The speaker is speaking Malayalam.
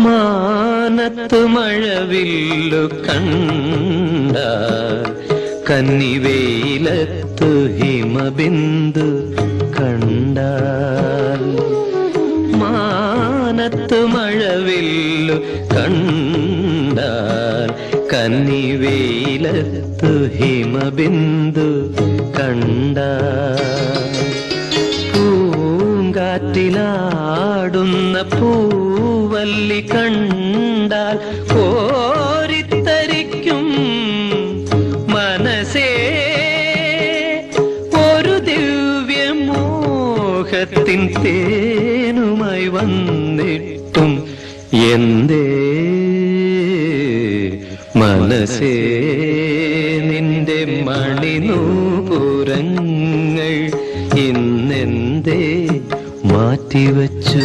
മാനത്തു മഴവില്ലു കണ്ട കന്നിവെയിലത്തു ഹിമബിന്ദു കണ്ടാൽ മാനത്തു മഴവില്ലു കണ്ടാൽ കന്നിവെയിലത്തു ഹിമബിന്ദു കണ്ടാൽ പൂങ്കാറ്റിലാടുന്ന പൂവല്ലി കണ്ടാൽ കോരിത്തരിക്കും മനസ്സേ ഒരു ദിവ്യമോഹത്തിൻ തേനുമായി വന്നിട്ടും എന്തേ മനസ്സേ നിന്റെ മണിനൂപുരങ്ങൾ ഇന്നെന്തേ മാറ്റിവച്ചു?